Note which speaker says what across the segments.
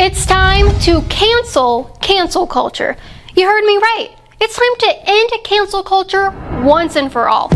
Speaker 1: It's time to cancel culture. You heard me right. It's time to end cancel culture once and for all.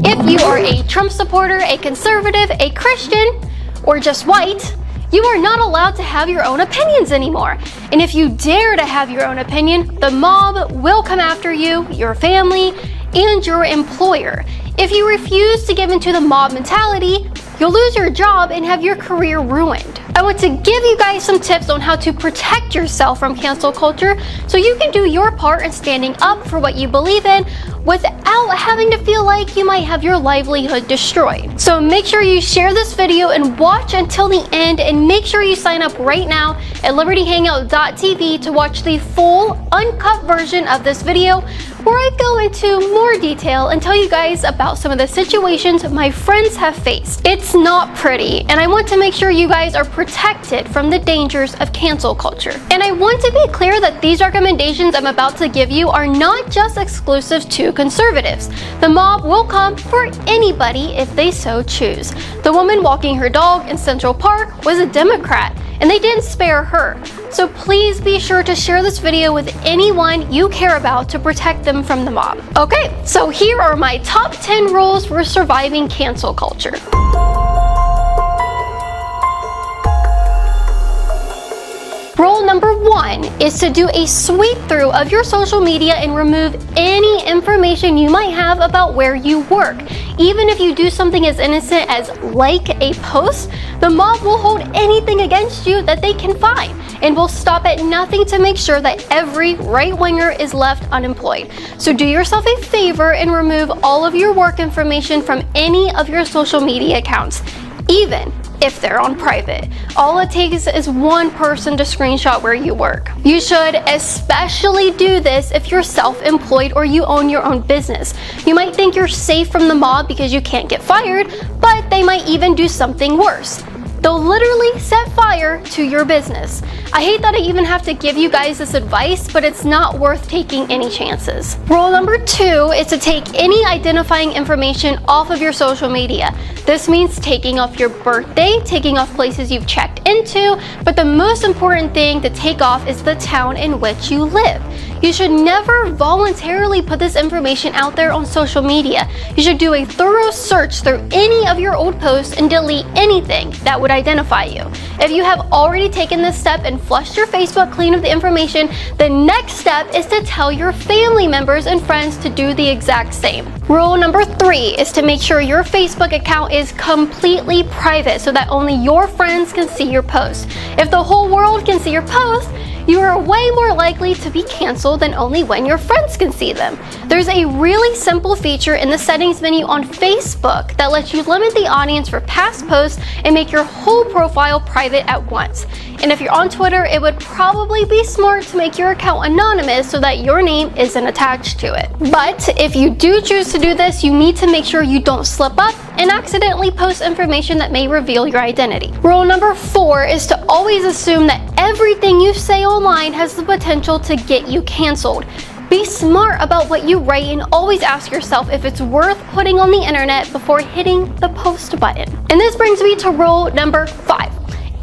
Speaker 1: If you are a Trump supporter, a conservative, a Christian, or just white, you are not allowed to have your own opinions anymore. And if you dare to have your own opinion, the mob will come after you, your family, and your employer. If you refuse to give into the mob mentality, you'll lose your job and have your career ruined. I want to give you guys some tips on how to protect yourself from cancel culture so you can do your part in standing up for what you believe in without having to feel like you might have your livelihood destroyed. So make sure you share this video and watch until the end, and make sure you sign up right now at libertyhangout.tv to watch the full uncut version of this video where I go into more detail and tell you guys about some of the situations my friends have faced. It's not pretty, and I want to make sure you guys are protected from the dangers of cancel culture. And I want to be clear that these recommendations I'm about to give you are not just exclusive to conservatives. The mob will come for anybody if they so choose. The woman walking her dog in Central Park was a Democrat, and they didn't spare her. So please be sure to share this video with anyone you care about to protect them from the mob. Okay, so here are my top 10 rules for surviving cancel culture. Rule number 1 is to do a sweep through of your social media and remove any information you might have about where you work. Even if you do something as innocent as like a post, the mob will hold anything against you that they can find and will stop at nothing to make sure that every right-winger is left unemployed. So do yourself a favor and remove all of your work information from any of your social media accounts, even if they're on private. All it takes is one person to screenshot where you work. You should especially do this if you're self-employed or you own your own business. You might think you're safe from the mob because you can't get fired, but they might even do something worse. They'll literally set fire to your business. I hate that I even have to give you guys this advice, but it's not worth taking any chances. Rule number 2 is to take any identifying information off of your social media. This means taking off your birthday, taking off places you've checked into, but the most important thing to take off is the town in which you live. You should never voluntarily put this information out there on social media. You should do a thorough search through any of your old posts and delete anything that would identify you. If you have already taken this step and flushed your Facebook clean of the information, the next step is to tell your family members and friends to do the exact same. Rule number 3 is to make sure your Facebook account is completely private so that only your friends can see your posts. If the whole world can see your posts, you are way more likely to be canceled than only when your friends can see them. There's a really simple feature in the settings menu on Facebook that lets you limit the audience for past posts and make your whole profile private at once. And if you're on Twitter, it would probably be smart to make your account anonymous so that your name isn't attached to it. But if you do choose to do this, you need to make sure you don't slip up and accidentally post information that may reveal your identity. Rule number 4 is to always assume that everything you say online has the potential to get you canceled. Be smart about what you write and always ask yourself if it's worth putting on the internet before hitting the post button. And this brings me to rule number 5.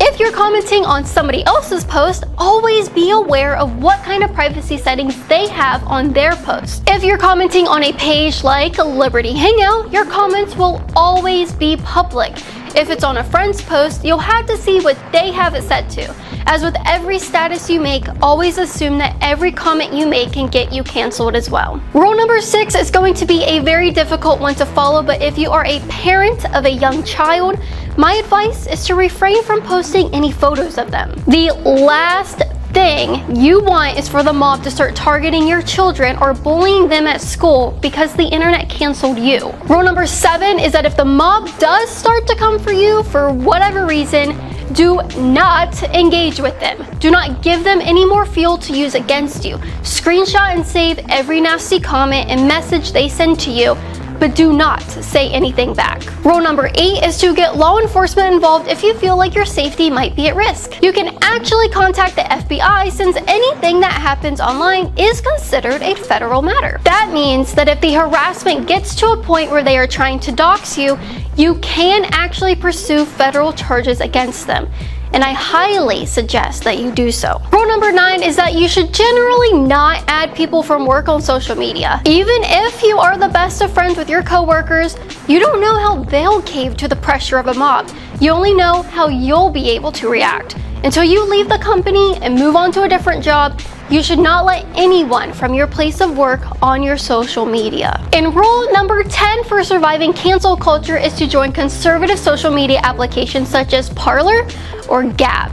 Speaker 1: If you're commenting on somebody else's post, always be aware of what kind of privacy settings they have on their post. If you're commenting on a page like Liberty Hangout, your comments will always be public. If it's on a friend's post, you'll have to see what they have it set to. As with every status you make, always assume that every comment you make can get you canceled as well. Rule number 6 is going to be a very difficult one to follow, but if you are a parent of a young child, my advice is to refrain from posting any photos of them. The last thing you want is for the mob to start targeting your children or bullying them at school because the internet canceled you. Rule number 7 is that if the mob does start to come for you for whatever reason, do not engage with them. Do not give them any more fuel to use against you. Screenshot and save every nasty comment and message they send to you, but do not say anything back. Rule number 8 is to get law enforcement involved if you feel like your safety might be at risk. You can actually contact the FBI since anything that happens online is considered a federal matter. That means that if the harassment gets to a point where they are trying to dox you, you can actually pursue federal charges against them. And I highly suggest that you do so. Rule number 9 is that you should generally not add people from work on social media. Even if you are the best of friends with your coworkers, you don't know how they'll cave to the pressure of a mob. You only know how you'll be able to react. Until you leave the company and move on to a different job, you should not let anyone from your place of work on your social media. And rule number 10 for surviving cancel culture is to join conservative social media applications such as Parler or Gab.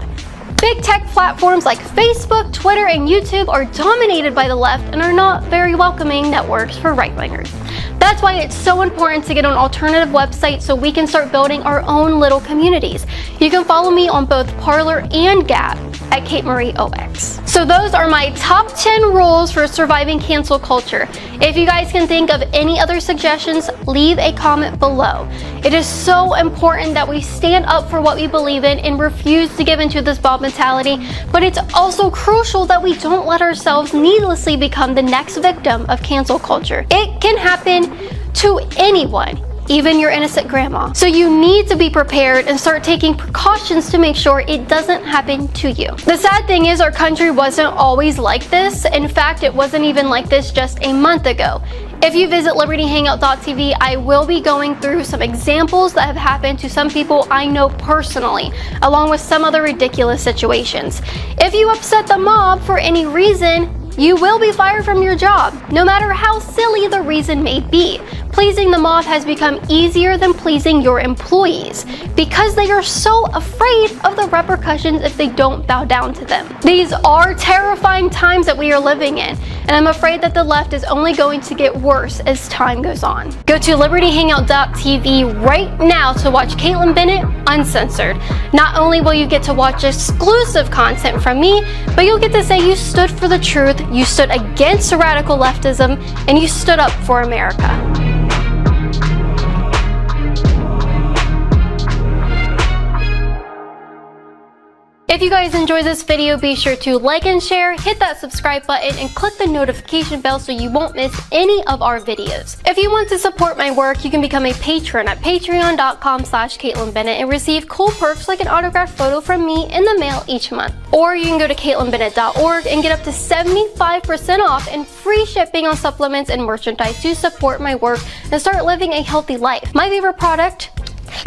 Speaker 1: Big tech platforms like Facebook, Twitter, and YouTube are dominated by the left and are not very welcoming networks for right-wingers. That's why it's so important to get on alternative websites so we can start building our own little communities. You can follow me on both Parler and Gab at Kate Marie OX. So those are my top 10 rules for surviving cancel culture. If you guys can think of any other suggestions, leave a comment below. It is so important that we stand up for what we believe in and refuse to give into this mob mentality, but it's also crucial that we don't let ourselves needlessly become the next victim of cancel culture. It can happen to anyone, even your innocent grandma. So you need to be prepared and start taking precautions to make sure it doesn't happen to you. The sad thing is our country wasn't always like this. In fact, it wasn't even like this just a month ago. If you visit libertyhangout.tv, I will be going through some examples that have happened to some people I know personally, along with some other ridiculous situations. If you upset the mob for any reason, you will be fired from your job, no matter how silly the reason may be. Pleasing the mob has become easier than pleasing your employees because they are so afraid of the repercussions if they don't bow down to them. These are terrifying times that we are living in, and I'm afraid that the left is only going to get worse as time goes on. Go to libertyhangout.tv right now to watch Kaitlin Bennett Uncensored. Not only will you get to watch exclusive content from me, but you'll get to say you stood for the truth, you stood against radical leftism, and you stood up for America. If you guys enjoyed this video, be sure to like and share, hit that subscribe button, and click the notification bell so you won't miss any of our videos. If you want to support my work, you can become a patron at patreon.com/KaitlinBennett and receive cool perks like an autographed photo from me in the mail each month. Or you can go to KaitlinBennett.org and get up to 75% off and free shipping on supplements and merchandise to support my work and start living a healthy life. My favorite product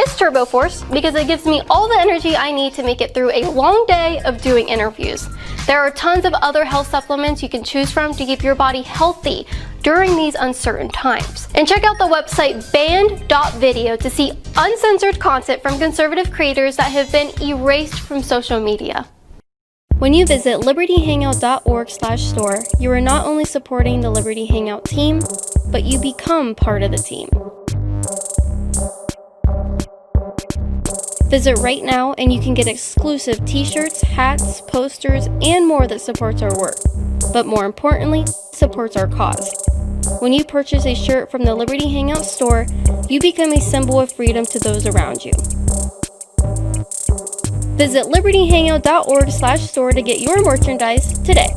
Speaker 1: is Turbo Force because it gives me all the energy I need to make it through a long day of doing interviews. There are tons of other health supplements you can choose from to keep your body healthy during these uncertain times. And check out the website banned.video to see uncensored content from conservative creators that have been erased from social media. When you visit libertyhangout.org/store, you are not only supporting the Liberty Hangout team, but you become part of the team. Visit right now and you can get exclusive t-shirts, hats, posters, and more that supports our work. But more importantly, supports our cause. When you purchase a shirt from the Liberty Hangout store, you become a symbol of freedom to those around you. Visit libertyhangout.org/store to get your merchandise today.